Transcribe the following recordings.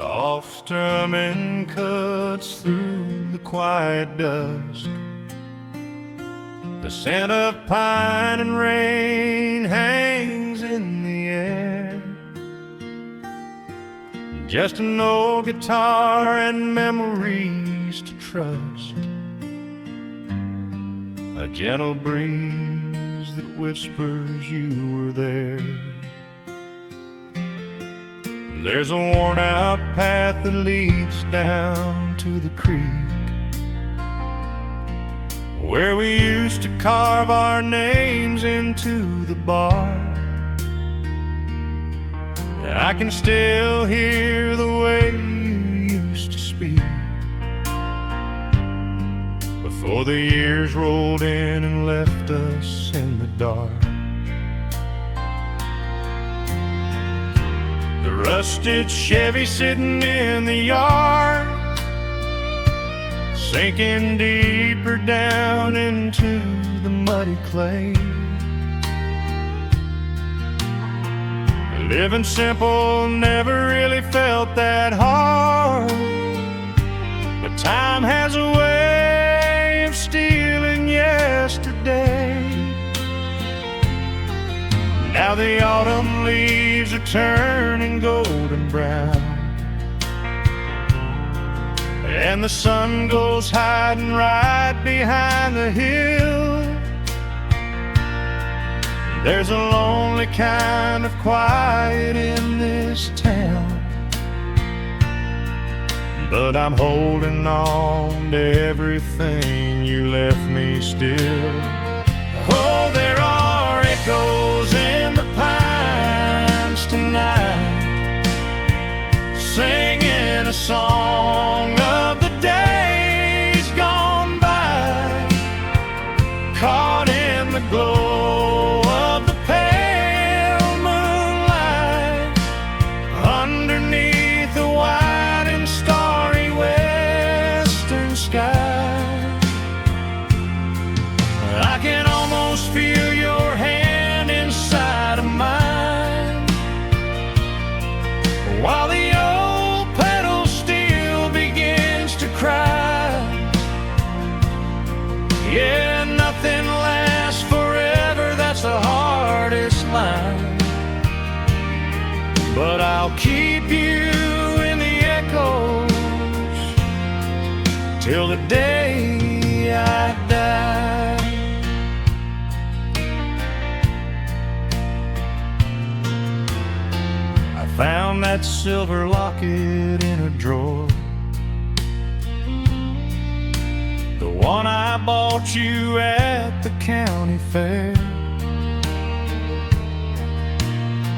Soft strumming cuts through the quiet dusk. The scent of pine and rain hangs in the air. Just an old guitar and memories to trust. A gentle breeze that whispers you were there. There's a worn-out path that leads down to the creek, where we used to carve our names into the bark. And I can still hear the way you used to speak before the years rolled in and left us in the dark. The rusted Chevy sitting in the yard, sinking deeper down into the muddy clay. Living simple never really felt that hard, but time has a way of stealing yesterday. Now the autumn leaves are turning golden brown, and the sun goes hiding right behind the hill. There's a lonely kind of quiet in this town, but I'm holding on to everything you left me still. Oh, there are echoes in the pines tonight, singing a song of the days gone by, caught in the glow of the pale moonlight, underneath the wide and starry western sky. I can almost feel your hand inside of mine, while the old pedal steel begins to cry. Yeah, nothing lasts forever, that's the hardest line, but I'll keep you in the echoes till the day I die. I found that silver locket in a drawer, the one I bought you at the county fair.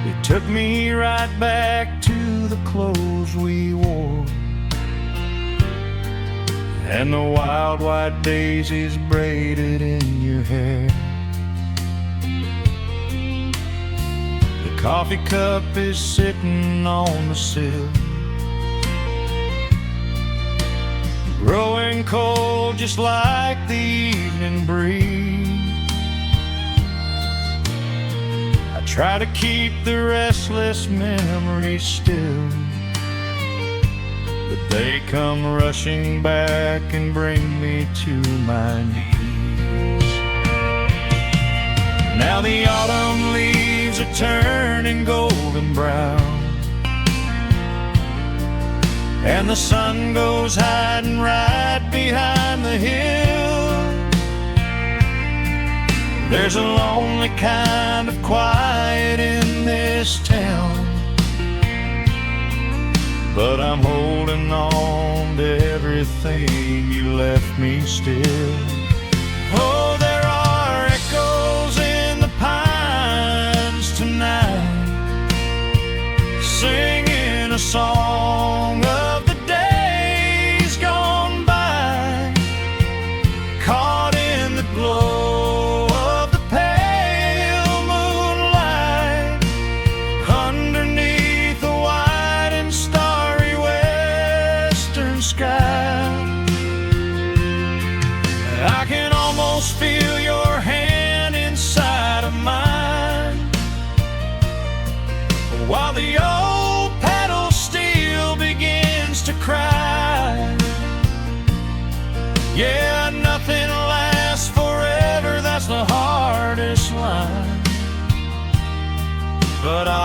It took me right back to the clothes we wore, and the wild white daisies braided in your hair. The coffee cup is sitting on the sill, growing cold just like the evening breeze. I try to keep the restless memories still, but they come rushing back and bring me to my knees. Now the autumn leaves are turning golden brown, and the sun goes hiding right behind the hill. There's a lonely kind of quiet in this town, but I'm holding on to everything you left me still. Oh, there are echoes in the pines tonight, singing a song of the days gone by, caught in the glow of the pale moonlight, underneath the wide and starry western sky. I can almost feel your hand inside of mine, while the old pedal steel begins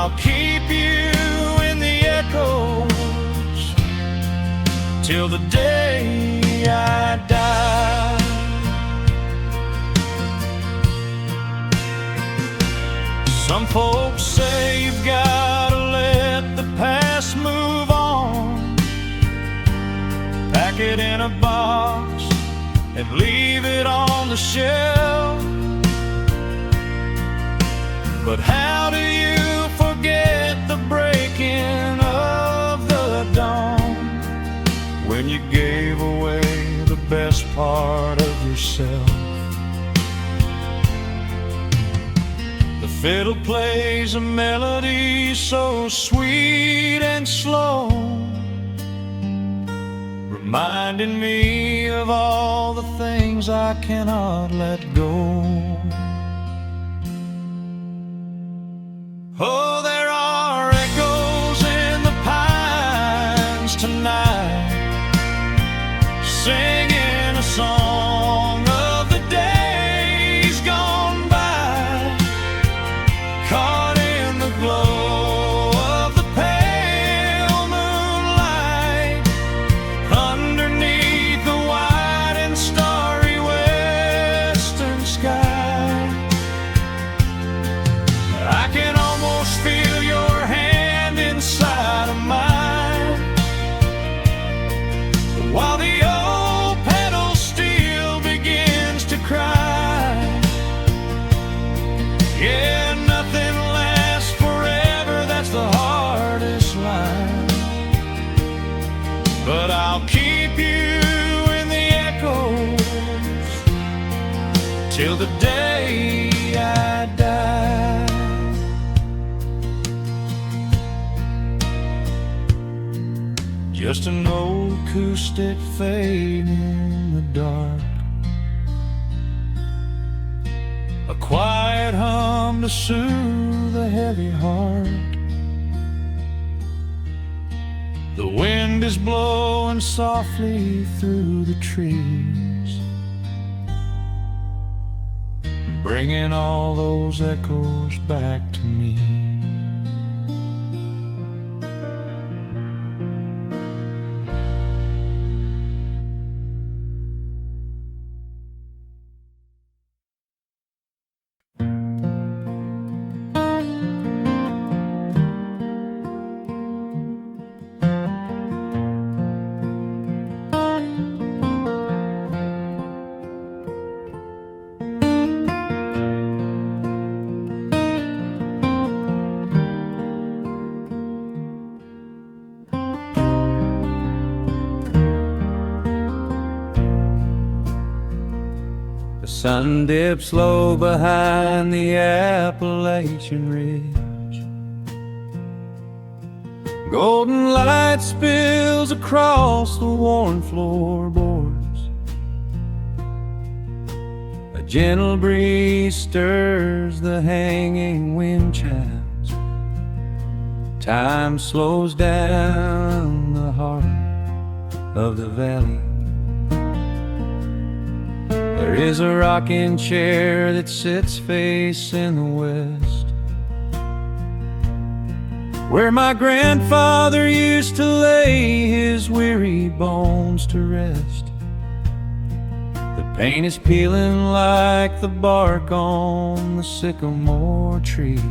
I'll keep you in the echoes till the day I die. Some folks say you've got to let the past move on, pack it in a box and leave it on the shelf. But how do you forget the breaking of the dawn, when you gave away the best part of yourself? The fiddle plays a melody so sweet and slow, reminding me of all the things I cannot let go. Oh, there are echoes in the pines tonight, singing a song of the days gone by, caught in the glow of the pale moonlight, underneath the wide and starry western sky. I can almost feel your hand inside of mine, while the old pedal steel begins to cry. Yeah, nothing lasts forever, that's the hardest line. But I'll keep you in the echoes till the day I die. Just an old acoustic fading in the dark, a quiet hum to soothe a heavy heart. The wind is blowing softly through the trees, bringing all those echoes back to me. The sun dips low behind the Appalachian Ridge, golden light spills across the worn floorboards. A gentle breeze stirs the hanging wind chimes. Time slows down the heart of the valley. There is a rocking chair that sits facing the west, where my grandfather used to lay his weary bones to rest. The paint is peeling like the bark on the sycamore tree,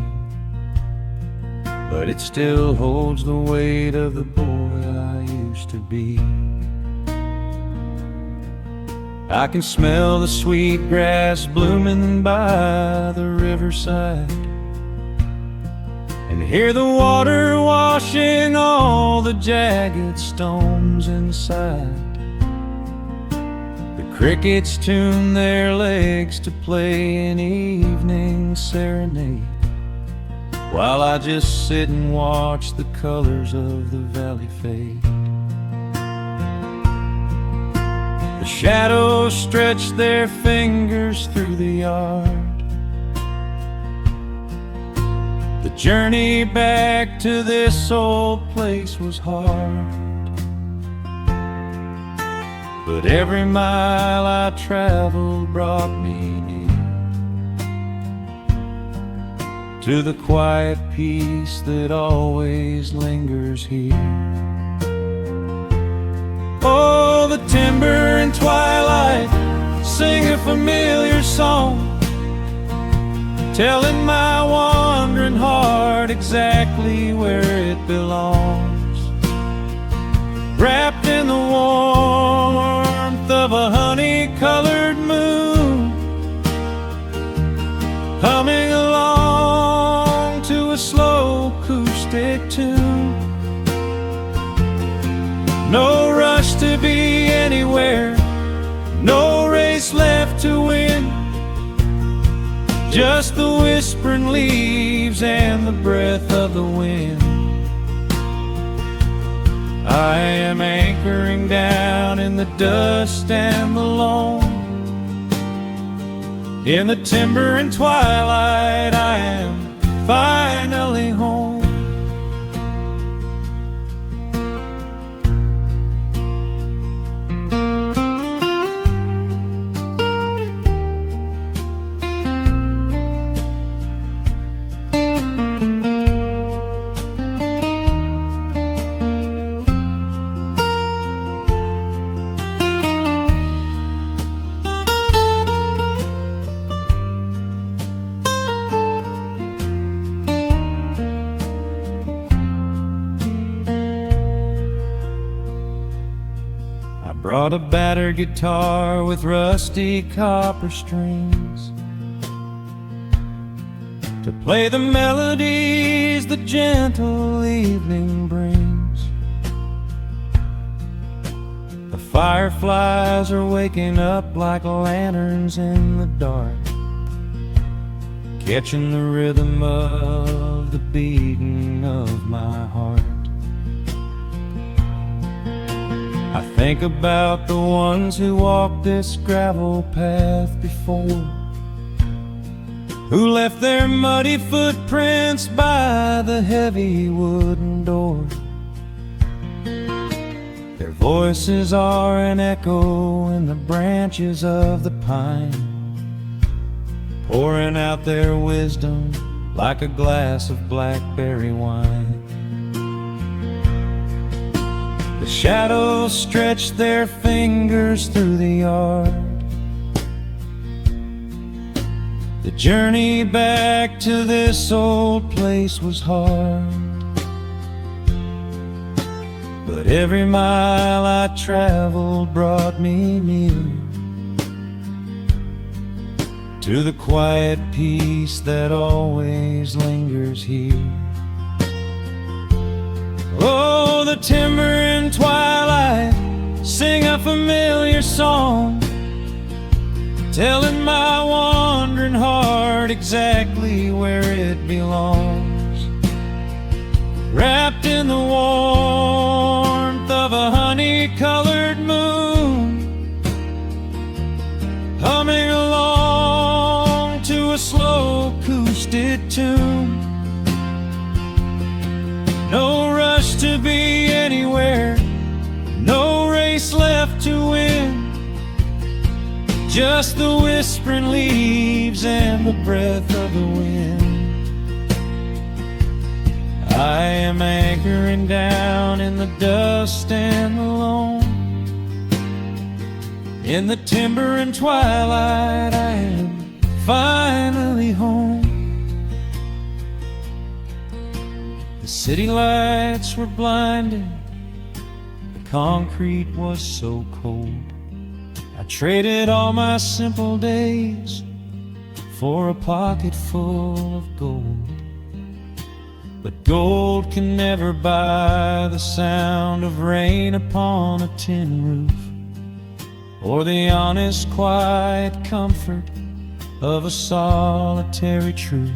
but it still holds the weight of the boy I used to be. I can smell the sweet grass blooming by the riverside, and hear the water washing all the jagged stones inside. The crickets tune their legs to play an evening serenade, while I just sit and watch the colors of the valley fade. The shadows stretch their fingers through the yard. The journey back to this old place was hard, but every mile I traveled brought me near. to the quiet peace that always lingers here. Oh, the timber and twilight sing a familiar song, telling my wandering heart exactly where it belongs. Wrapped in the warmth of a honey-colored moon, humming along to a slow acoustic tune. No rush to be anywhere, no race left to win, just the whispering leaves and the breath of the wind. I am anchoring down in the dust and the loam. In the timber and twilight, I am finally home. Brought a battered guitar with rusty copper strings to play the melodies the gentle evening brings. The fireflies are waking up like lanterns in the dark, catching the rhythm of the beating of my heart. I think about the ones who walked this gravel path before, who left their muddy footprints by the heavy wooden door. Their voices are an echo in the branches of the pine, pouring out their wisdom like a glass of blackberry wine. The shadows stretch their fingers through the yard. The journey back to this old place was hard, but every mile I traveled brought me near to the quiet peace that always lingers here. Oh, the timber and twilight sing a familiar song, telling my wandering heart exactly where it belongs. Wrapped in the warmth of a honey-colored moon, humming along to a slow acoustic tune. No rush to be anywhere, no race left to win, just the whispering leaves and the breath of the wind. I am anchoring down in the dust and the loam. In the timber and twilight, I am finally home. The city lights were blinding, the concrete was so cold. I traded all my simple days for a pocket full of gold. But gold can never buy the sound of rain upon a tin roof, or the honest, quiet comfort of a solitary truth.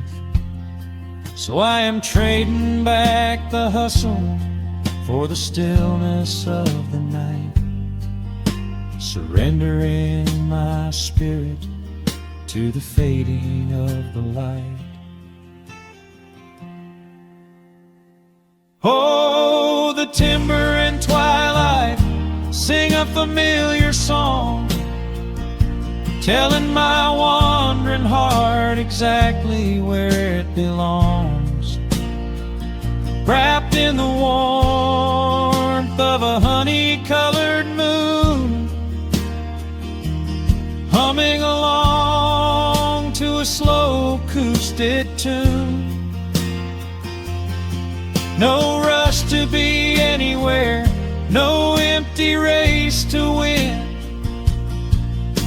So I am trading back the hustle for the stillness of the night, surrendering my spirit to the fading of the light. Oh, the timber and twilight sing a familiar song, telling my wandering heart exactly where it belongs, wrapped in the warmth of a honey-colored moon, humming along to a slow acoustic tune. No rush to be anywhere, no empty race to win,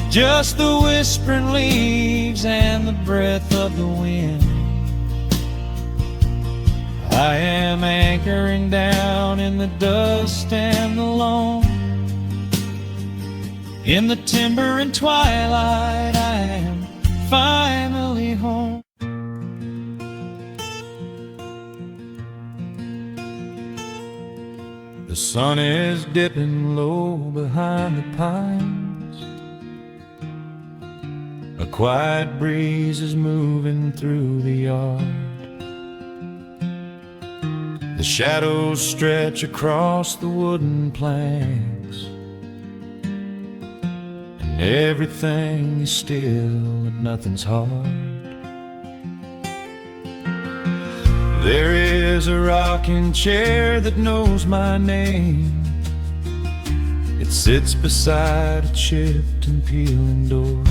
just the whispering leaves and the breath of the wind. I am anchoring down in the dust and the loam. In the timber and twilight, I am finally home. The sun is dipping low behind the pines. A quiet breeze is moving through the yard. The shadows stretch across the wooden planks, and everything is still and nothing's hard. There is a rocking chair that knows my name. It sits beside a chipped and peeling door.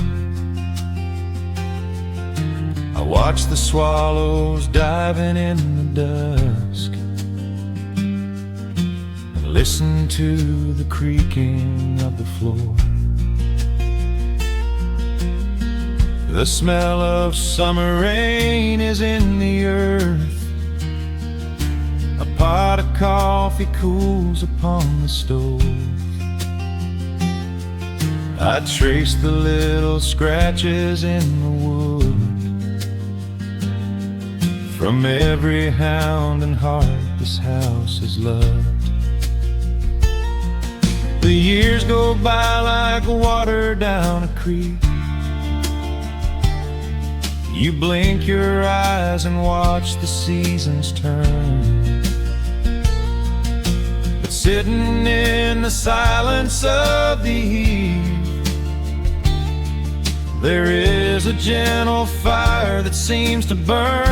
I watch the swallows diving in the dusk, and listen to the creaking of the floor. The smell of summer rain is in the earth. A pot of coffee cools upon the stove. I trace the little scratches in the wood from every hound and heart this house has loved. The years go by like water down a creek. You blink your eyes and watch the seasons turn. But sitting in the silence of the eve, there is a gentle fire that seems to burn.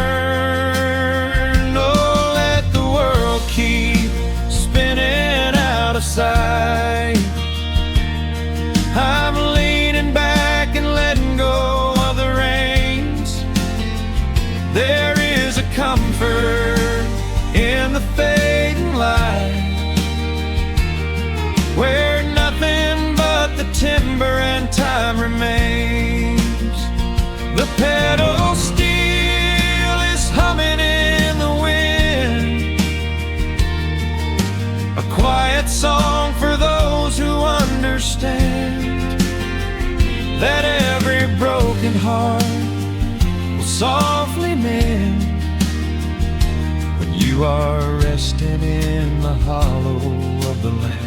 Oh, let the world keep spinning out of sight. I'm leaning back and letting go of the reins. There is a comfort in the fading light, where nothing but the timber and time remains. The pedal steel is humming in the wind, a quiet song for those who understand that every broken heart will softly mend when you are resting in the hollow of the land.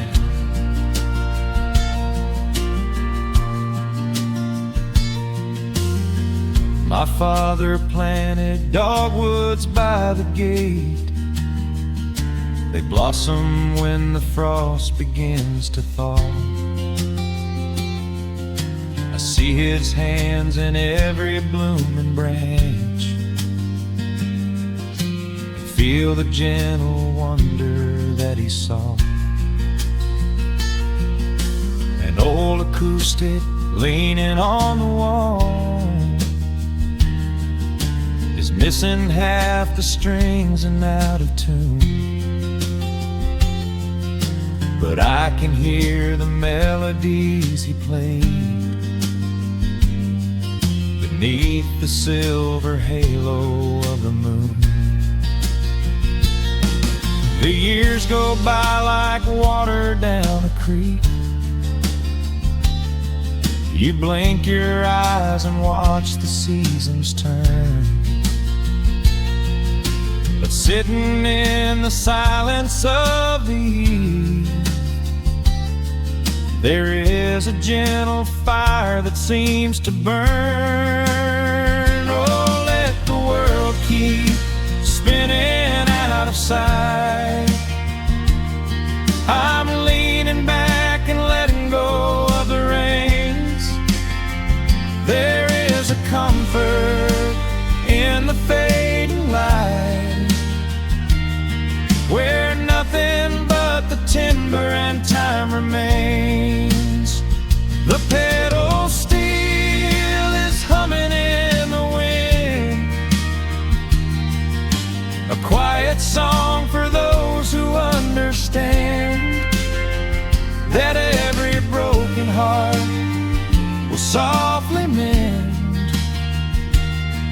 My father planted dogwoods by the gate. They blossom when the frost begins to thaw. I see his hands in every blooming branch, and feel the gentle wonder that he saw. An old acoustic leaning on the wall is missing half the strings and out of tune, but I can hear the melodies he played beneath the silver halo of the moon. The years go by like water down a creek. You blink your eyes and watch the seasons turn. But sitting in the silence of the eve, there is a gentle fire that seems to burn. Oh, let the world keep spinning out of sight. I'm leaning back and letting go of the reins. There is a comfort in the fade timber and time remains. The pedal steel is humming in the wind, a quiet song for those who understand that every broken heart will softly mend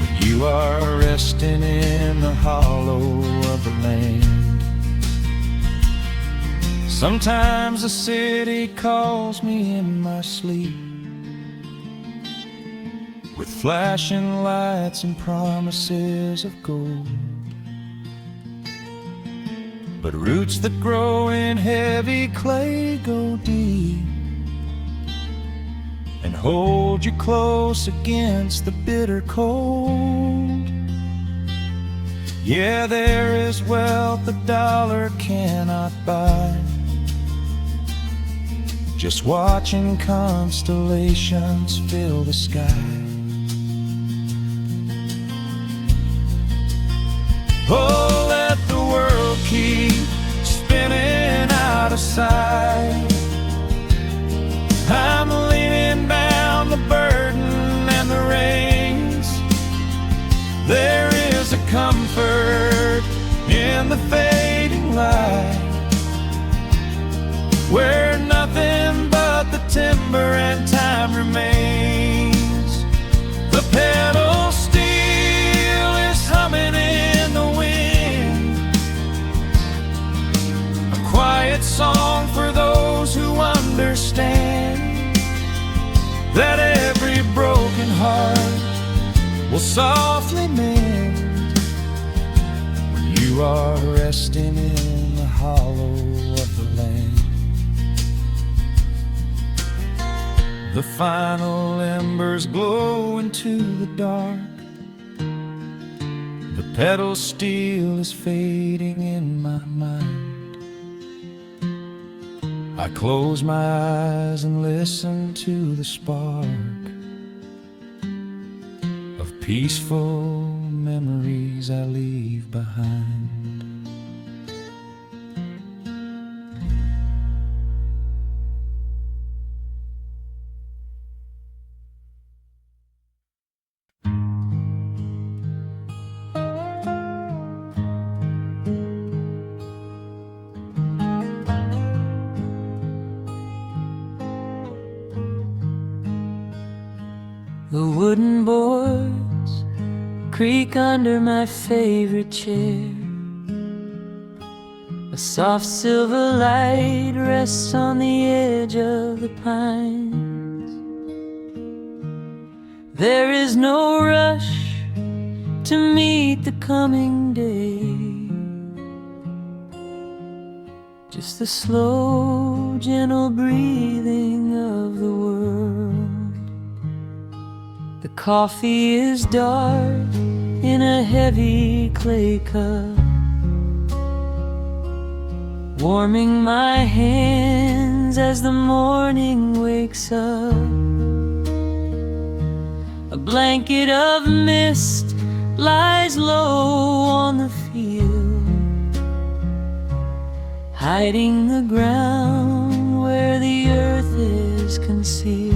when you are resting in the hollow of the land. Sometimes the city calls me in my sleep, with flashing lights and promises of gold, but roots that grow in heavy clay go deep and hold you close against the bitter cold. Yeah, there is wealth a dollar cannot buy, just watching constellations fill the sky. Oh, let the world keep spinning out of sight. I'm leaning down the burden and the reins. There is a comfort in the fading light, where nothing but the timber and time remains. The pedal steel is humming in the wind, a quiet song for those who understand that every broken heart will softly mend when you are resting in the hollow of the land. The final embers glow into the dark, the pedal steel is fading in my mind. I close my eyes and listen to the spark of peaceful memories I leave behind. The wooden boards creak under my favorite chair. A soft silver light rests on the edge of the pines. There is no rush to meet the coming day, just the slow, gentle breathing of the world. The coffee is dark in a heavy clay cup, warming my hands as the morning wakes up. A blanket of mist lies low on the field, hiding the ground where the earth is concealed.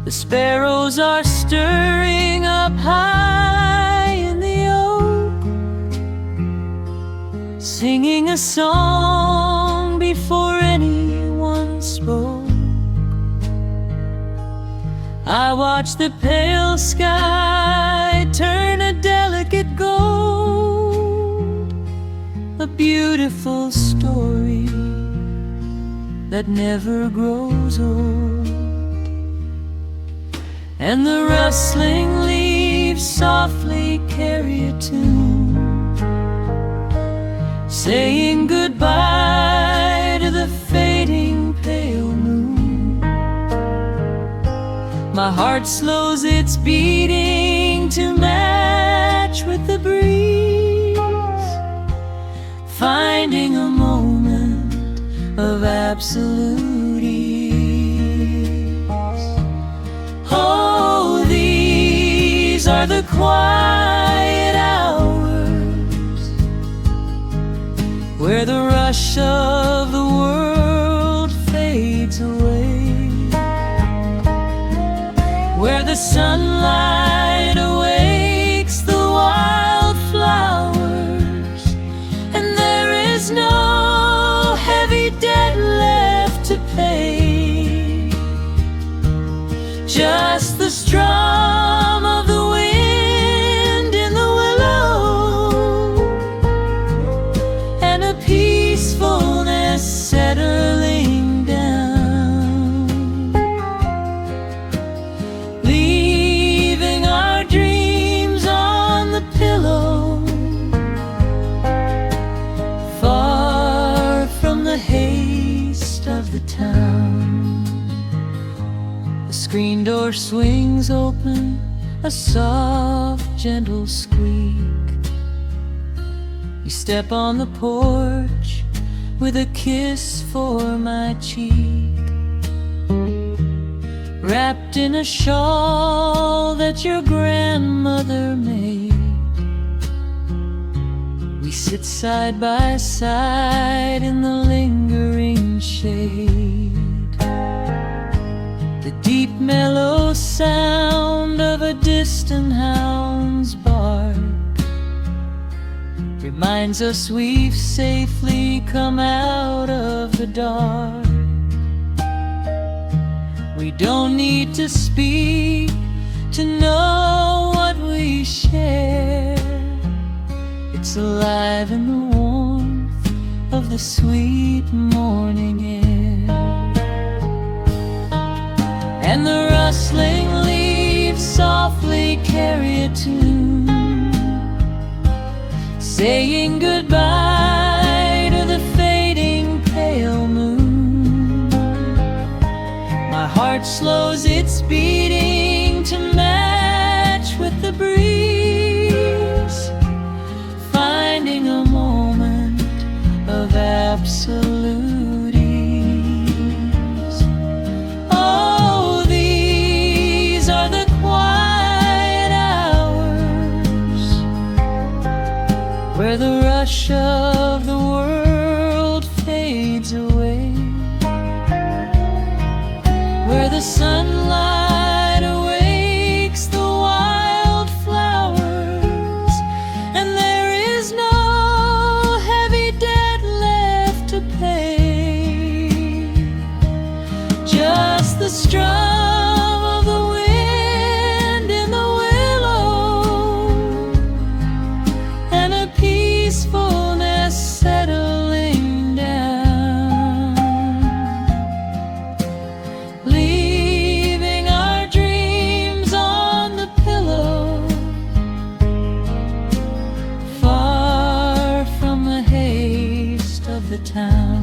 The sparrows are stirring up high in the oak, singing a song before anyone spoke. I watch the pale sky turn a delicate gold, a beautiful story that never grows old. And the rustling leaves softly carry a tune, saying goodbye to the fading pale moon. My heart slows its beating to match with the breeze, finding a moment of absolute ease. Oh, these are the quiet hours where the rush of the world fades away, where the sunlight awakes the wildflowers, and there is no heavy debt left to pay, just the strum of the wind in the willow, and a peacefulness settling down, leaving our dreams on the pillow, far from the haste of the town. The screen door swings open, a soft, gentle squeak. You step on the porch with a kiss for my cheek, wrapped in a shawl that your grandmother made. We sit side by side in the lingering shade. The deep mellow sound of a distant hound's bark reminds us we've safely come out of the dark. We don't need to speak to know what we share. It's alive in the warmth of the sweet morning air, and the rustling leaves softly carry a tune, saying goodbye to the fading pale moon. My heart slows its beating to match with the breeze, finding a moment of absolute ease. Oh, these are the quiet hours, where the rush of the world fades away, where the sunlight awakes the wildflowers, and there is no heavy debt left to pay, just the strum of the wind in the willow, and a peacefulness settling down, leaving our dreams on the pillow, far from the haste of the town.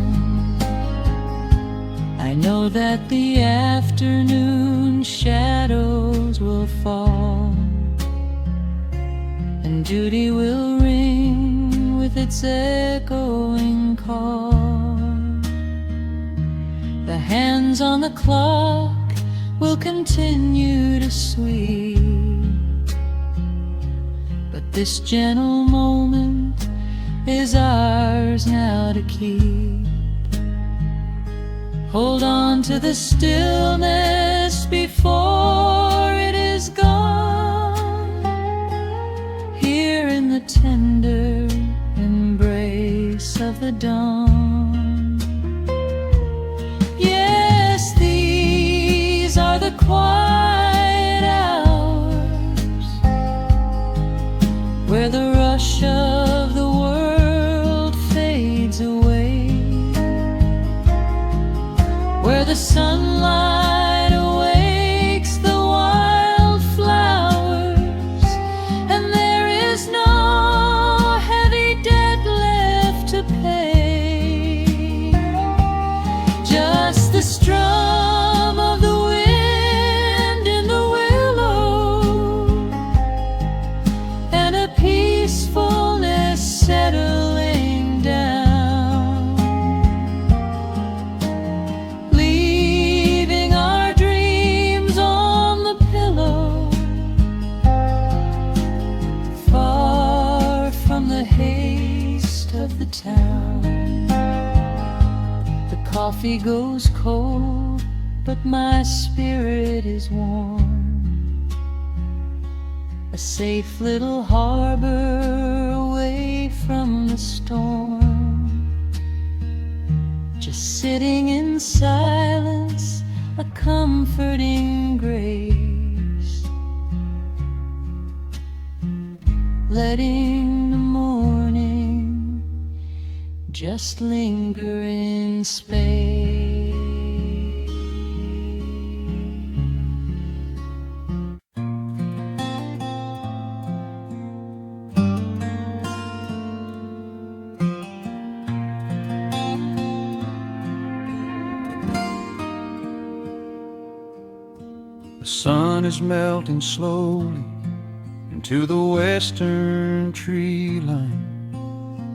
I know that the afternoon shadows will fall, and duty will ring with its echoing call. The hands on the clock will continue to sweep, but this gentle moment is ours now to keep. Hold on to the stillness before it is gone, here in the tender embrace of the dawn. Yes, these are the quiet hours, where the rush of the world fades away, where the sunlight awakes the wildflowers, and there is no heavy debt left to pay, just the strum of the wind in the willow, and a peacefulness settling down, leaving coffee goes cold, but my spirit is warm. A safe little harbor away from the storm. Just sitting in silence, a comforting grace, letting the morning just linger in space. The sun is melting slowly into the western tree line.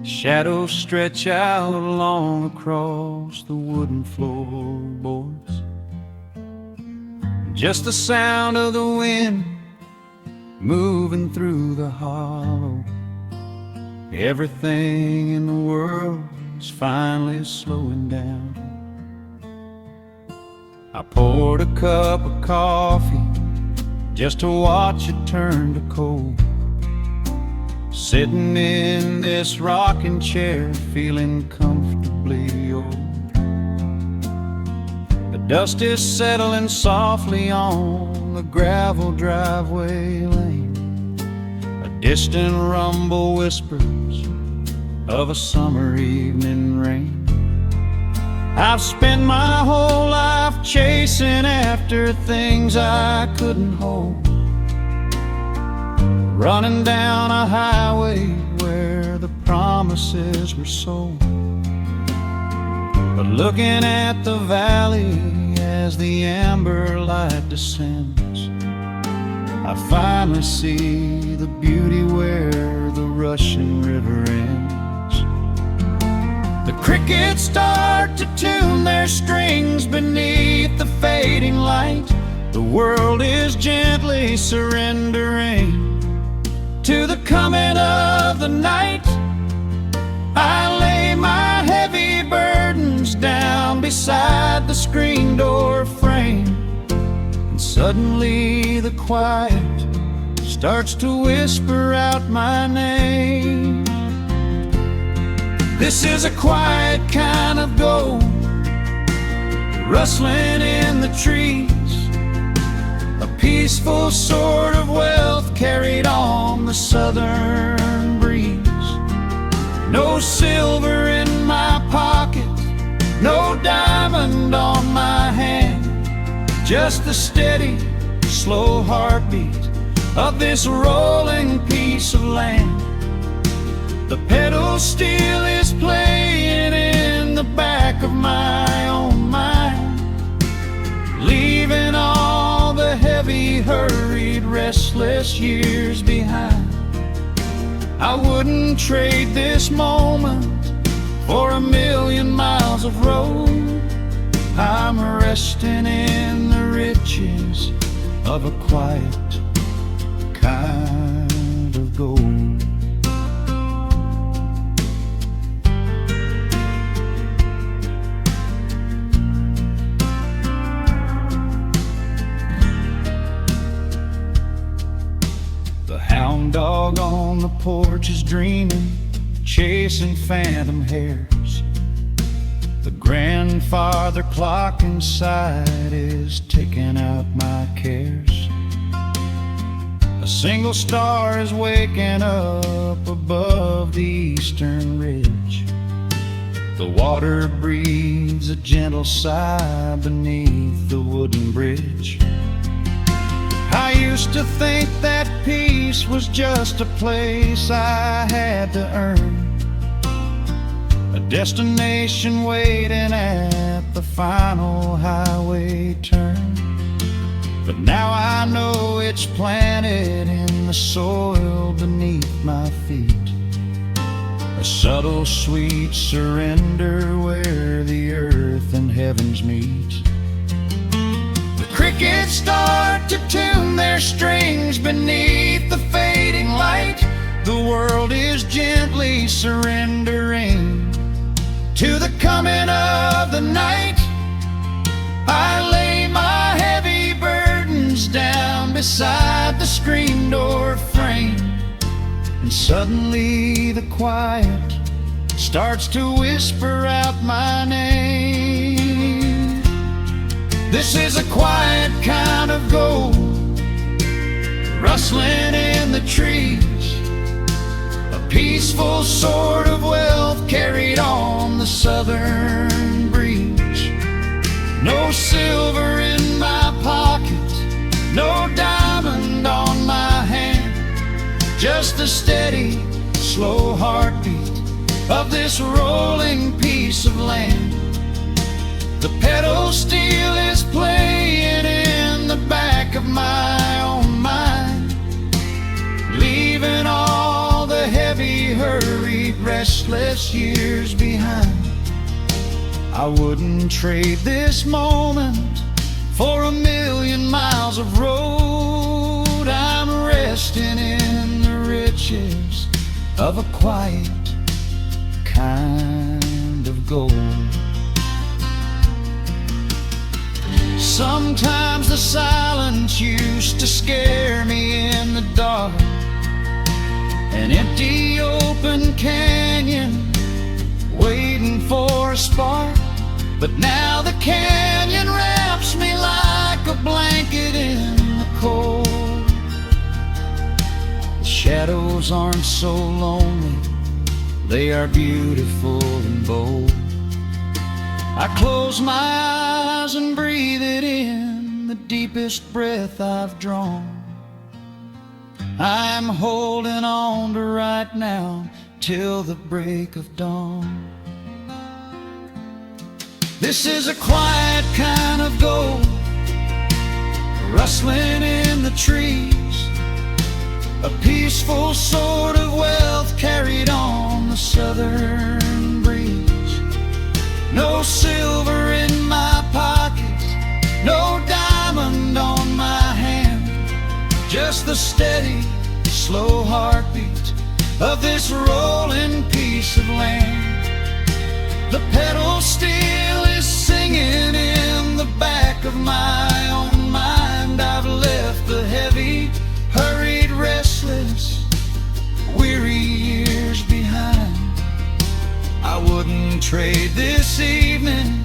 Shadows stretch out long across the wooden floorboards. Just the sound of the wind moving through the hollow. Everything in the world is finally slowing down. I poured a cup of coffee just to watch it turn to cold. Sitting in this rocking chair, feeling comfortably old. The dust is settling softly on the gravel driveway lane. A distant rumble whispers of a summer evening rain. I've spent my whole life chasing after things I couldn't hold, running down a highway where the promises were sold. But looking at the valley as the amber light descends, I finally see the beauty where the rushing river ends. The crickets start to tune their strings beneath the fading light. The world is gently surrendering to the coming of the night. I lay my heavy burdens down beside the screen door frame, and suddenly the quiet starts to whisper out my name. This is a quiet kind of gold, rustling in the trees, a peaceful sort of wealth carried on the southern breeze. No silver in my pocket, no diamond on my hand, just the steady, slow heartbeat of this rolling piece of land. The pedal steel is playing in the back of my own mind, leaving all the heavy, hurried, restless years behind. I wouldn't trade this moment for 1,000,000 miles of road. I'm resting in the riches of a quiet kind of gold. The hound dog on the porch is dreaming, chasing phantom hares. The grandfather clock inside is ticking out my cares. A single star is waking up above the eastern ridge. The water breathes a gentle sigh beneath the wooden bridge. I used to think that peace was just a place I had to earn, a destination waiting at the final highway turn. But now I know it's planted in the soil beneath my feet, a subtle sweet surrender where the earth and heavens meet. Crickets start to tune their strings beneath the fading light. The world is gently surrendering to the coming of the night. I lay my heavy burdens down beside the screen door frame, and suddenly the quiet starts to whisper out my name. This is a quiet kind of gold, rustling in the trees, a peaceful sort of wealth carried on the southern breeze. No silver in my pocket, no diamond on my hand, just the steady, slow heartbeat of this rolling piece of land. The pedal steel is playing in the back of my own mind, leaving all the heavy, hurried, restless years behind. I wouldn't trade this moment for 1,000,000 miles of road. I'm resting in the riches of a quiet kind of gold. Sometimes the silence used to scare me in the dark, an empty open canyon waiting for a spark. But now the canyon wraps me like a blanket in the cold. The shadows aren't so lonely, they are beautiful and bold. I close my eyes and breathe it in, the deepest breath I've drawn. I'm holding on to right now till the break of dawn. This is a quiet kind of gold, rustling in the trees, a peaceful sort of wealth carried on the southern breeze. No silver in my pocket, no diamond on my hand, just the steady, slow heartbeat of this rolling piece of land. The pedal steel is singing in the back of my own mind. I've left the heavy, hurried, restless, weary years behind. I wouldn't trade this evening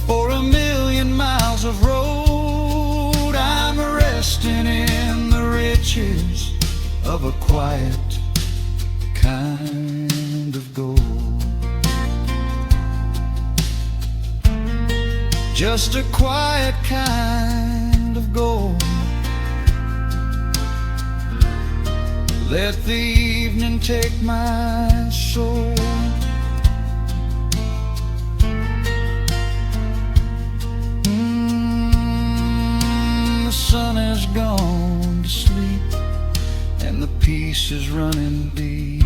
for 1,000,000 miles of road. I'm resting in the riches of a quiet kind of gold. Just a quiet kind of gold. Let the evening take my soul. The sun has gone to sleep and the peace is running deep.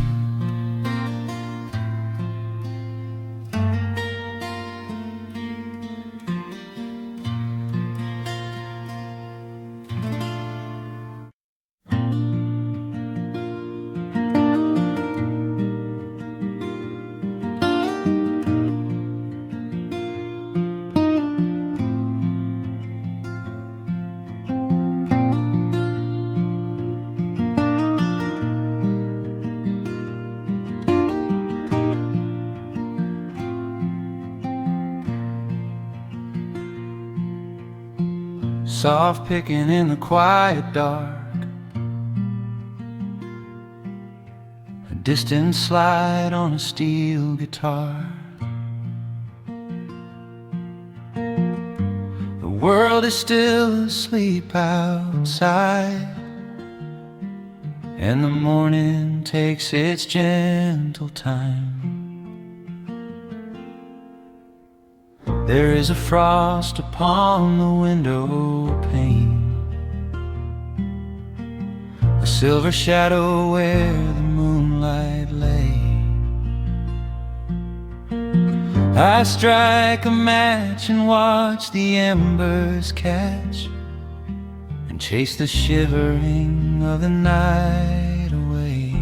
Soft picking in the quiet dark, a distant slide on a steel guitar. The world is still asleep outside, and the morning takes its gentle time. There is a frost upon the window pane, a silver shadow where the moonlight lay. I strike a match and watch the embers catch, and chase the shivering of the night away.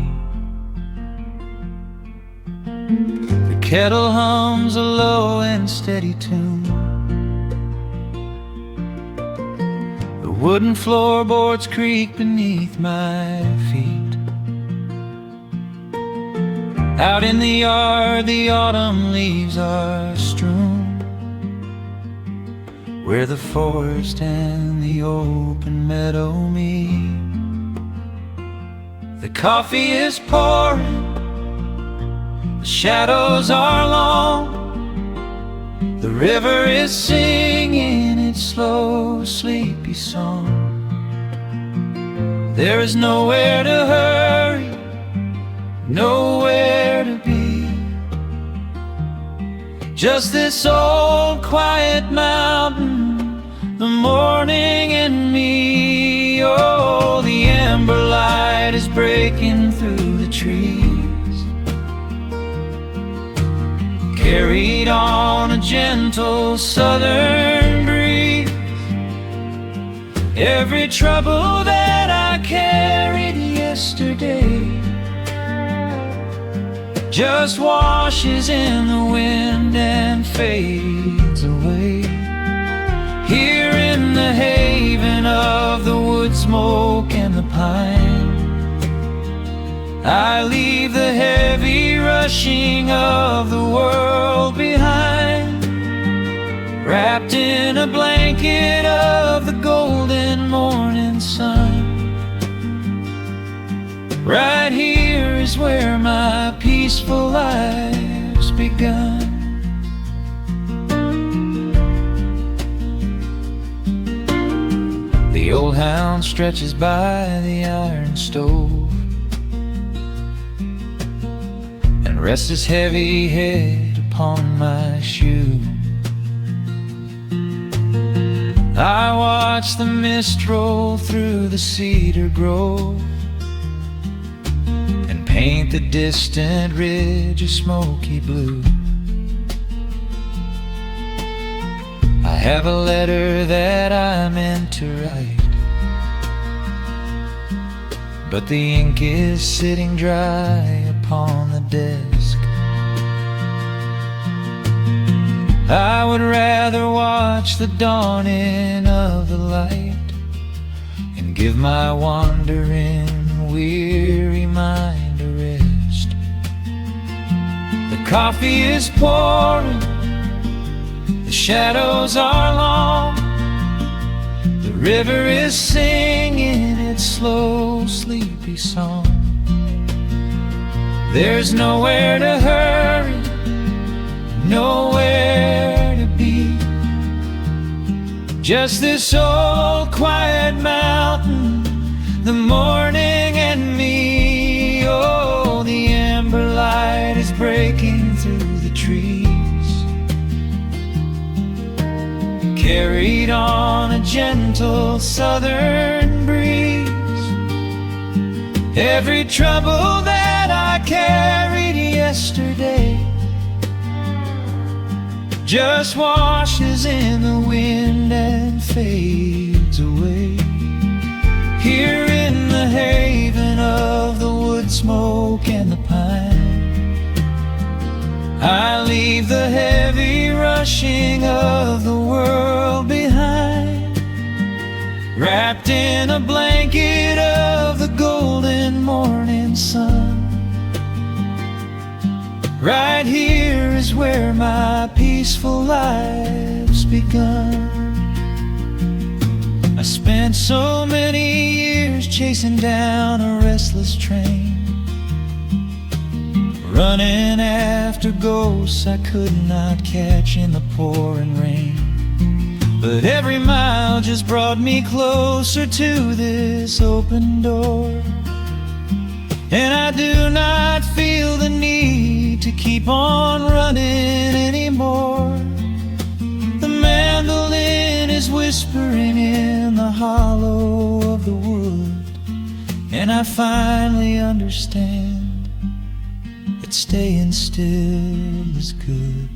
The kettle hums a low and steady tune, wooden floorboards creak beneath my feet. Out in the yard, the autumn leaves are strewn, where the forest and the open meadow meet. The coffee is pouring, the shadows are long, the river is singing its slow, sleepy song. There is nowhere to hurry, nowhere to be, just this old quiet mountain, the morning and me. Oh, the amber light is breaking through the trees, carried on a gentle southern breeze. Every trouble that I carried yesterday just washes in the wind and fades away. Here in the haven of the wood smoke and the pine, I leave the heavy rushing of the world behind, wrapped in a blanket of the golden morning sun. Right here is where my peaceful life's begun. The old hound stretches by the iron stove and rests his heavy head upon my shoe. I watch the mist roll through the cedar grove and paint the distant ridge a smoky blue. I have a letter that I meant to write, but the ink is sitting dry upon the desk. I would rather watch the dawning of the light and give my wandering, weary mind a rest. The coffee is pouring, the shadows are long, the river is singing its slow, sleepy song. There's nowhere to hurry, nowhere to be, just this old quiet mountain, the morning and me. Oh, the amber light is breaking through the trees, carried on a gentle southern breeze. Every trouble that I carried yesterday just washes in the wind and fades away. Here in the haven of the wood smoke and the pine, I leave the heavy rushing of the world behind, wrapped in a blanket of the golden morning sun. Right here is where my peaceful life's begun. I spent so many years chasing down a restless train, running after ghosts I could not catch in the pouring rain. But every mile just brought me closer to this open door, and I do not feel the need to keep on running anymore. The mandolin is whispering in the hollow of the wood, and I finally understand that staying still is good.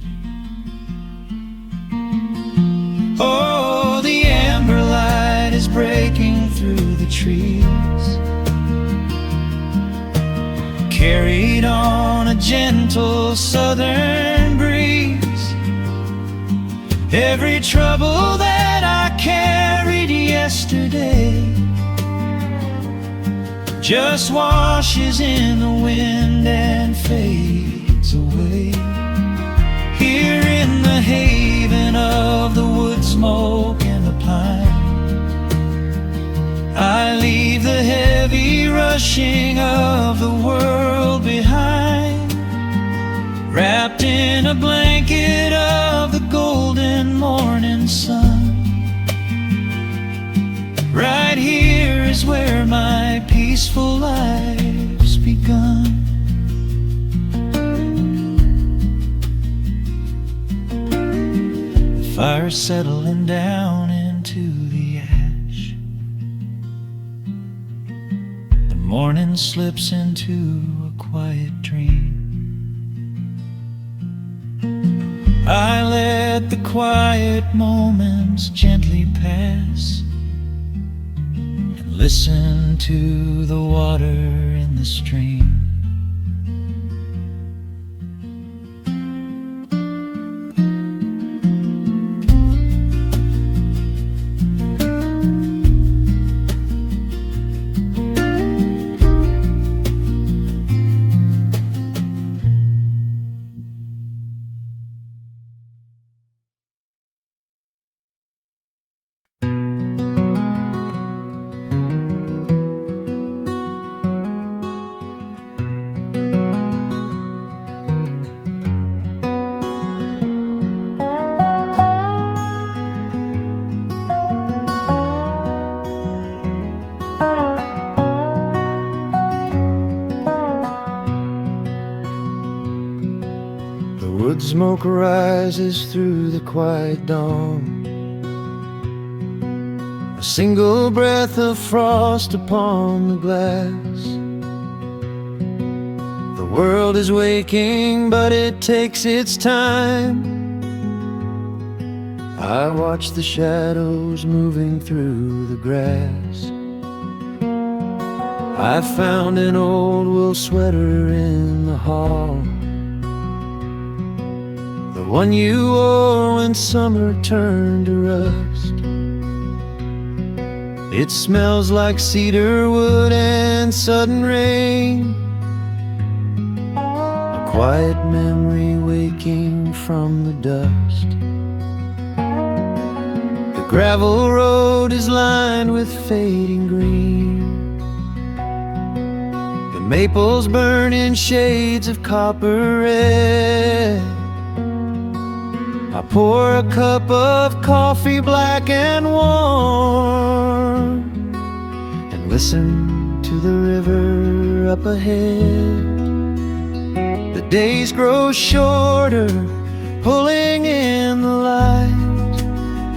Oh, the amber light is breaking through the trees, carried on a gentle southern breeze. Every trouble that I carried yesterday just washes in the wind and fades away. Here in the haven of the wood smoke and the pine, I leave the heavy rushing of the world behind, wrapped in a blanket of the golden morning sun. Right here is where my peaceful life's begun. The fire's settling down into the ash. The morning slips into a quiet dream. I let the quiet moments gently pass, listen to the water in the stream. Wood smoke rises through the quiet dawn, a single breath of frost upon the glass. The world is waking, but it takes its time. I watch the shadows moving through the grass. I found an old wool sweater in the hall, the one you wore when summer turned to rust. It smells like cedar wood and sudden rain, a quiet memory waking from the dust. The gravel road is lined with fading green, the maples burn in shades of copper red. I pour a cup of coffee black and warm, and listen to the river up ahead. The days grow shorter, pulling in the light.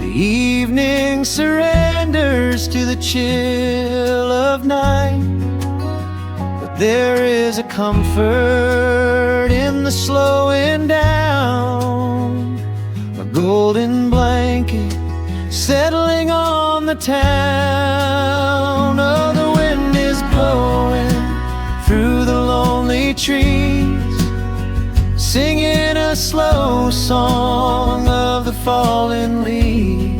The evening surrenders to the chill of night. But there is a comfort in the slowing down, a golden blanket settling on the town. Oh, the wind is blowing through the lonely trees, singing a slow song of the fallen leaves.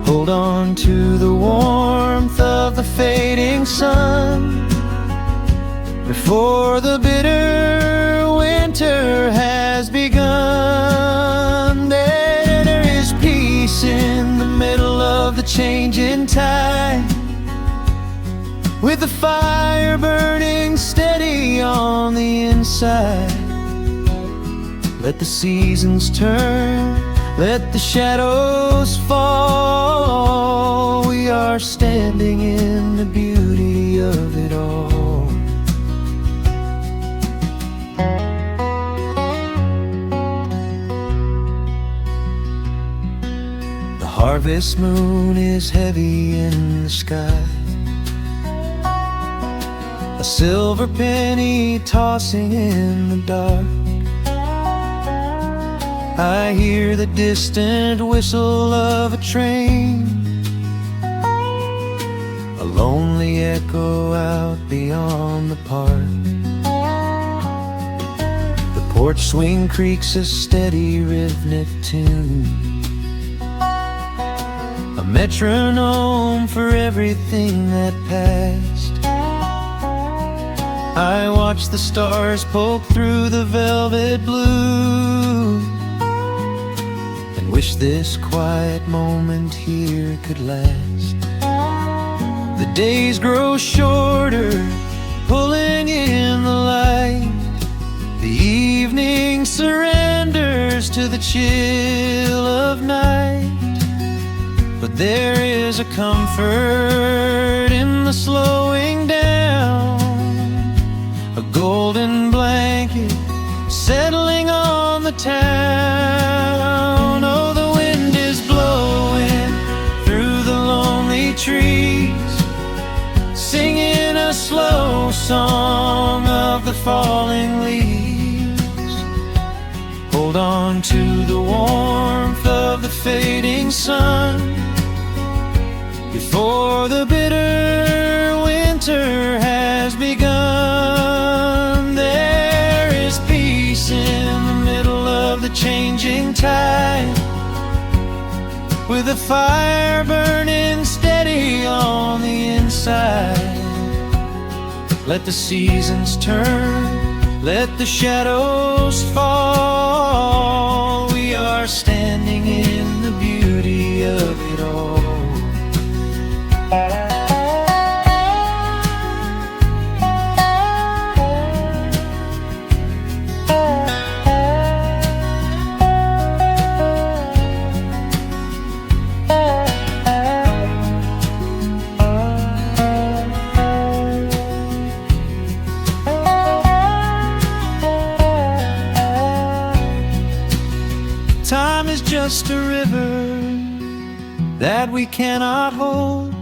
Hold on to the warmth of the fading sun before the bitter winter has begun. There is peace in the middle of the changing tide, with the fire burning steady on the inside. Let the seasons turn, let the shadows fall. We are standing in the beauty of it all. The harvest moon is heavy in the sky, a silver penny tossing in the dark. I hear the distant whistle of a train, a lonely echo out beyond the park. The porch swing creaks a steady rhythmic tune, a a metronome for everything that passed. I watched the stars poke through the velvet blue and wish this quiet moment here could last. The days grow shorter, pulling in the light. The evening surrenders to the chill of night. But there is a comfort in the slowing down, a golden blanket settling on the town. Oh, the wind is blowing through the lonely trees, singing a slow song of the falling leaves. Hold on to the warmth of the fading sun before the bitter winter has begun. There is peace in the middle of the changing tide, with a fire burning steady on the inside. Let the seasons turn, let the shadows fall. We are standing in the beauty of it all. Time is just a river that we cannot hold,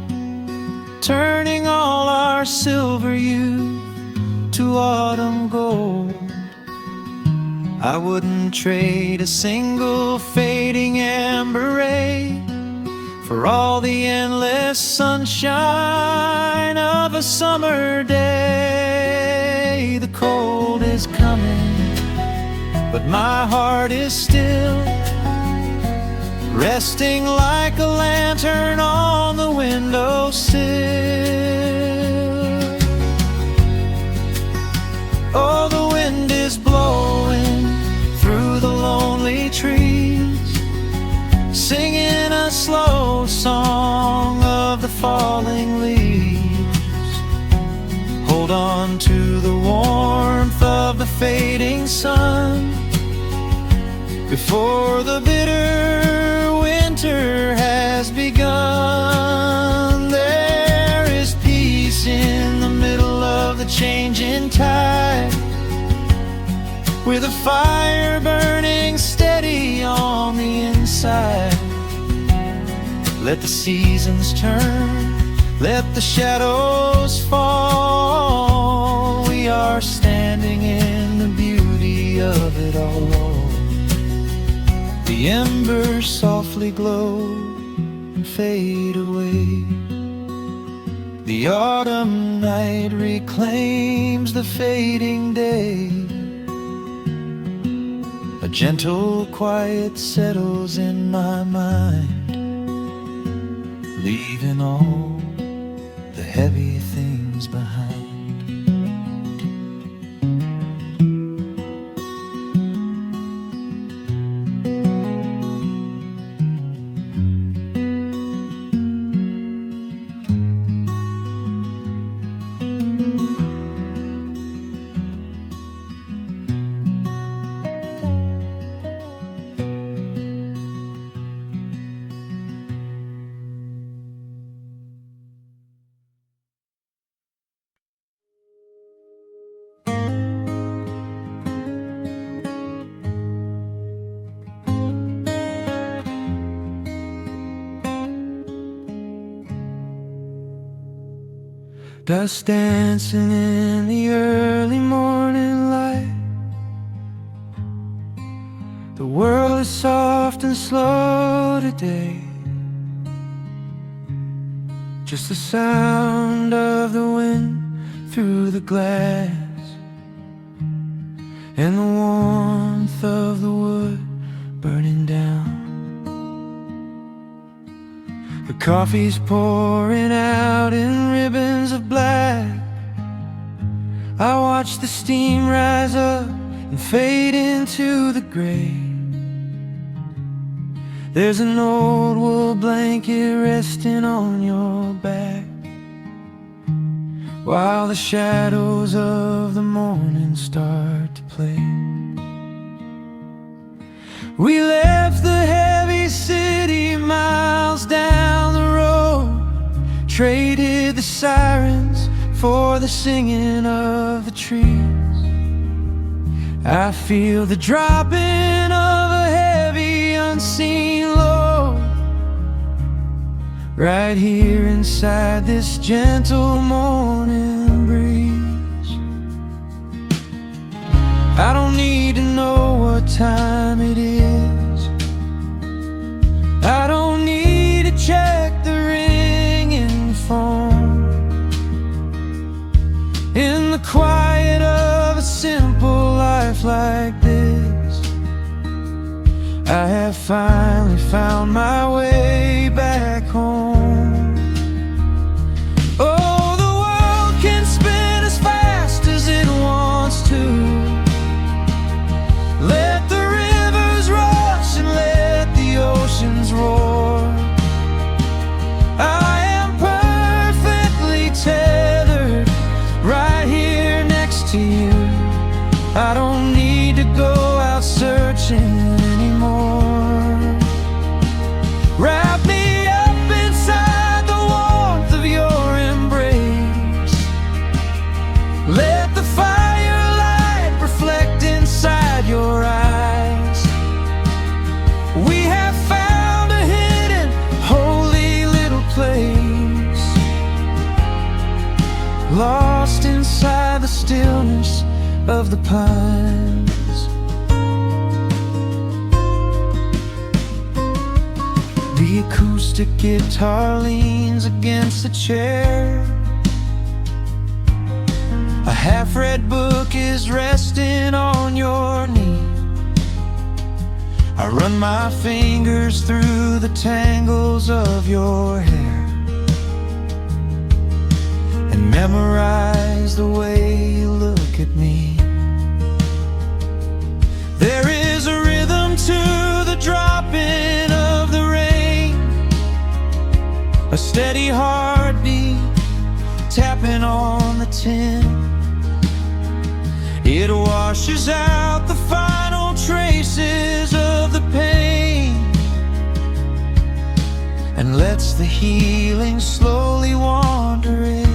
turning all our silver youth to autumn gold. I wouldn't trade a single fading amber ray for all the endless sunshine of a summer day. The cold is coming, but my heart is still resting like a lantern on the windowsill. Oh, the wind is blowing through the lonely trees, singing a slow song of the falling leaves. Hold on to the warmth of the fading sun before the bitter winter has begun. There is peace in the middle of the changing tide, with a fire burning steady on the inside. Let the seasons turn, let the shadows fall. We are standing in the beauty of it all. The embers softly glow and fade away. The autumn night reclaims the fading day. A gentle quiet settles in my mind, leaving all the heavy things behind. Dust dancing in the early morning light. The world is soft and slow today. Just the sound of the wind through the glass, and the warmth of the wood burning down. The Coffee's pouring out in ribbons of black. I watch the steam rise up and fade into the gray. There's an old wool blanket resting on your back, while the shadows of the morning start to play. We left the heavy city miles down the road, traded the sirens for the singing of the trees. I feel the dropping of a heavy unseen load right here inside this gentle morning breeze. I don't need to know what time it is. I don't need to check the ringing phone. In the quiet of a simple life like this, I have finally found my way back home. Oh, the world can spin as fast as it wants to. Let the rivers rush and let the oceans roar. I am perfectly tethered right here next to you. I don't need to go out searching anymore. Wrap me up inside the warmth of your embrace. Let the firelight reflect inside your eyes. We have found a hidden, holy little place, lost inside the stillness of the pines. The acoustic guitar leans against the chair. A half-read book is resting on your knee. I run my fingers through the tangles of your hair and memorize the way you look at me. There is a rhythm to the dropping of the rain, a steady heartbeat tapping on the tin. It washes out the final traces of the pain and lets the healing slowly wander in.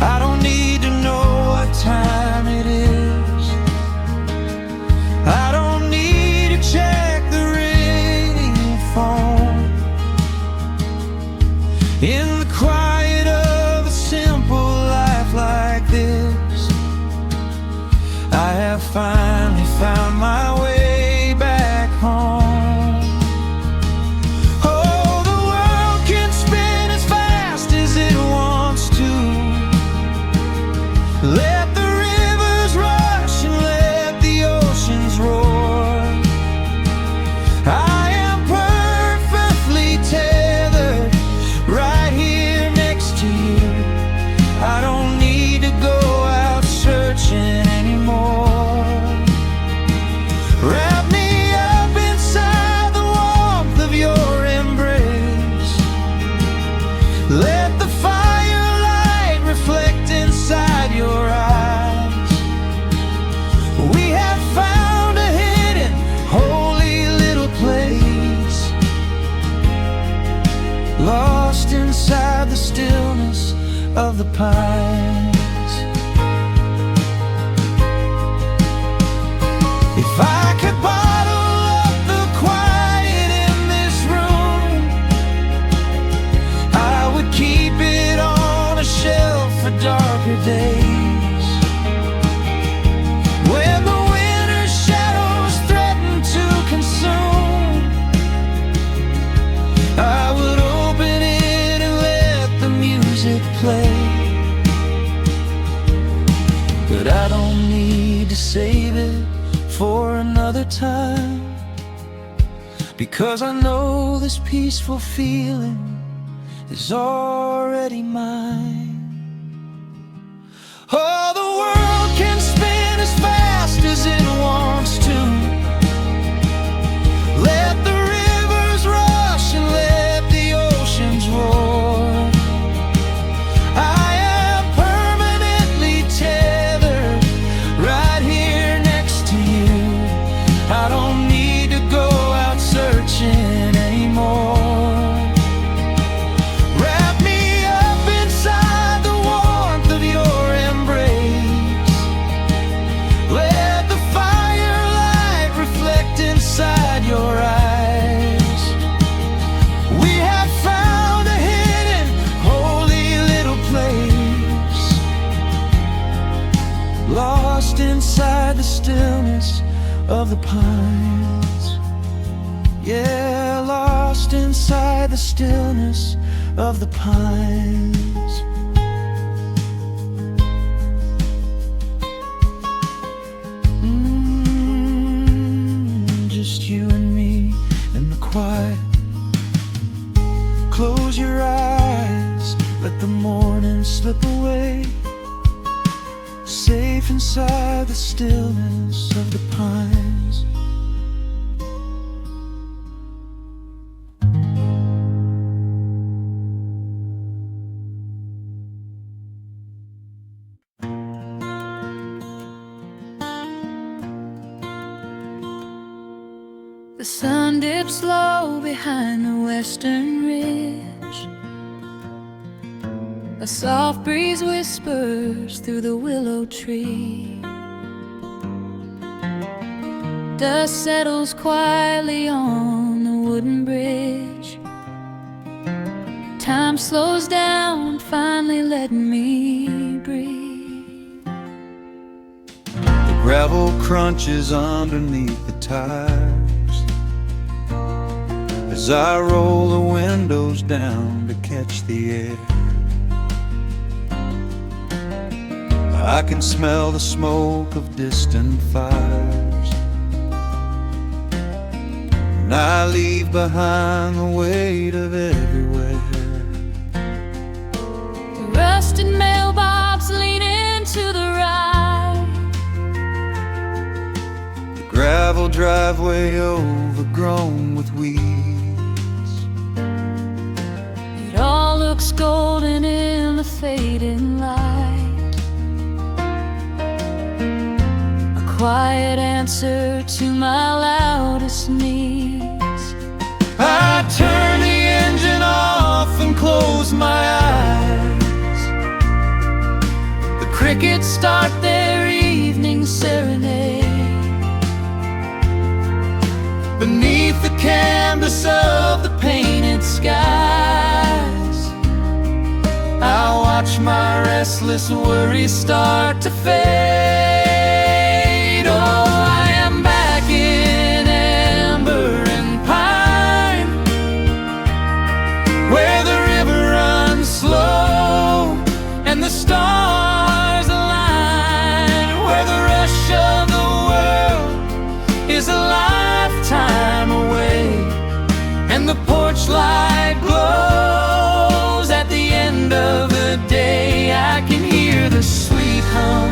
I don't need to know what time it is. I don't need to check the ringing phone. In the quiet of a simple life like this, I have finally found my way back home. Oh, the world can spin as fast as it wants to. Let the rivers rush and let the oceans roar. I am perfectly tethered right here next to you. I don't need to go out searching anymore. Wrap me up inside the warmth of your embrace. Let the firelight reflect inside your eyes. We have found a hidden, holy little place, lost inside the stillness of the pines. If I could bottle up the quiet in this room, I would keep it on a shelf for darker days. When the winter's shadows threaten to consume, I would open it and let the music play. But I don't need to save it for another time, because I know this peaceful feeling is already mine. Oh, the world can spin as fast as it wants to. Let the rivers rush and let the oceans roar. I am permanently tethered right here next to you. I don't need to go out searching anymore. Wrap me up inside the warmth of your embrace. Let the firelight reflect inside your eyes. We have found a hidden, holy little place, lost inside the stillness of the pines. Yeah, lost inside the stillness of the pines. Just you and me in the quiet. Close your eyes, let the morning slip away. Safe inside the stillness of the pines. The sun dips low behind the western ridge. A soft breeze whispers through the willow tree. Dust settles quietly on the wooden bridge. Time slows down, finally letting me breathe. The gravel crunches underneath the tires as I roll the windows down to catch the air. I can smell the smoke of distant fires, and I leave behind the weight of everywhere. The rusted mailbox lean into the right. The gravel driveway overgrown with weeds. It all looks golden in the fading light. Quiet answer to my loudest needs. I turn the engine off and close my eyes. The crickets start their evening serenade. Beneath the canvas of the painted skies, I watch my restless worries start to fade. Oh, I am back in amber and pine, where the river runs slow and the stars align, where the rush of the world is a lifetime away, and the porch light glows at the end of the day. I can hear the sweet hum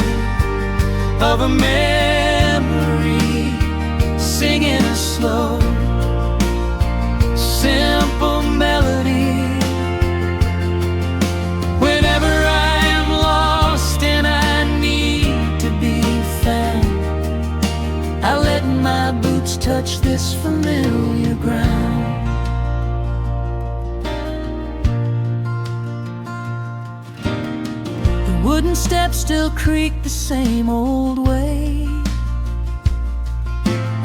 of a memory singing a slow, simple melody. Whenever I am lost and I need to be found, I let my boots touch this familiar ground. The wooden steps still creak the same old way.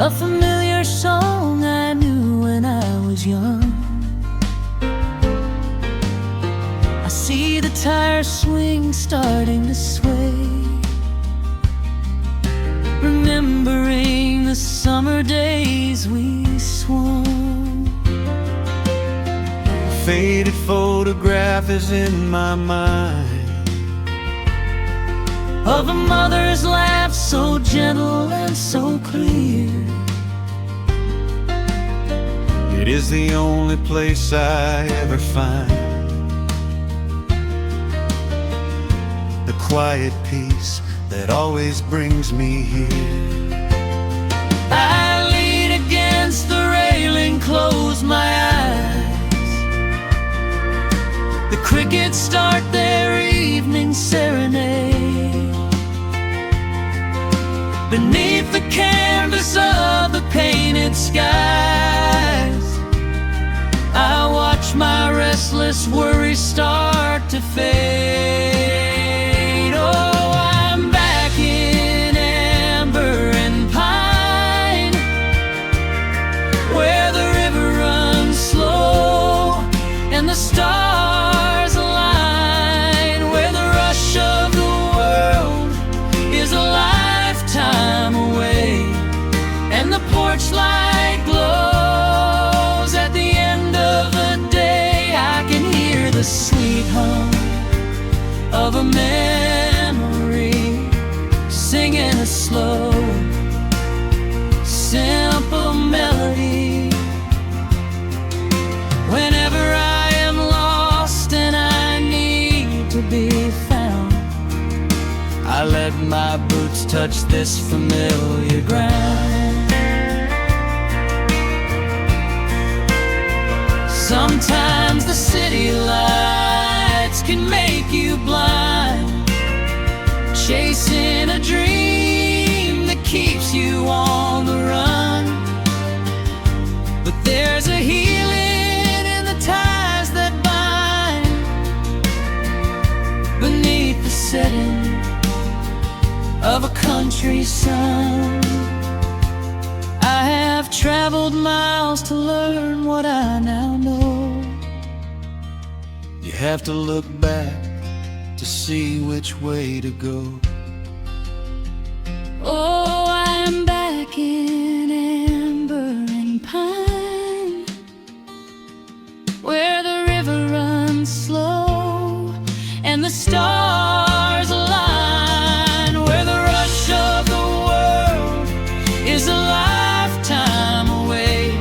A familiar song I knew when I was young. I see the tire swing starting to sway, remembering the summer days we swung. A faded photograph is in my mind of a mother's laugh so gentle and so clear. It is the only place I ever find the quiet peace that always brings me here. I lean against the railing, close my eyes. The crickets start their evening serenade. Beneath the canvas of the painted skies, I watch my restless worries start to fade. Oh, I'm back in amber and pine, where the river runs slow and the stars align, where the rush of the world is a lifetime away, and the porch light glows at the end of the day. I can hear the sweet hum of a memory, singing a slow, simple melody. Whenever I am lost and I need to be found, I let my boots touch this familiar ground. Sometimes the city lights can make you blind, chasing a dream that keeps you on the run. But there's a healing in the ties that bind beneath the setting of a country sun. I have traveled miles to learn what I now know. You have to look back to see which way to go. Oh, I'm back in amber and pine, where the river runs slow and the stars align, where the rush of the world is a lifetime away,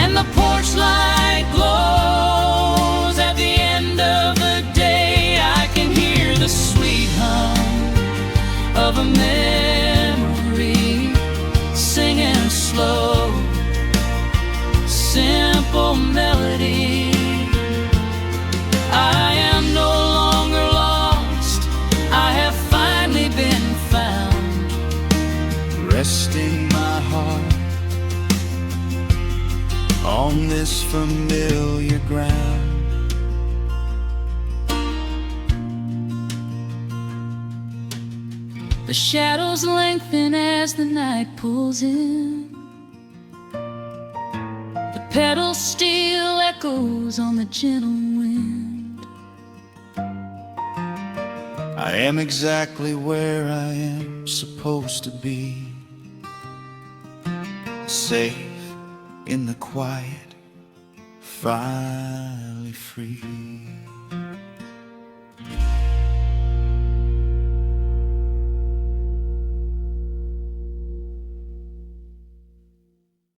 and the porch light glows at the end of the day. I can hear the sweet hum of a memory, singing a slow, simple melody. I am no longer lost, I have finally been found, Resting my heart on this familiar ground. The shadows lengthen as the night pulls in. The pedal steel echoes on the gentle wind. I am exactly where I am supposed to be, safe in the quiet, finally free.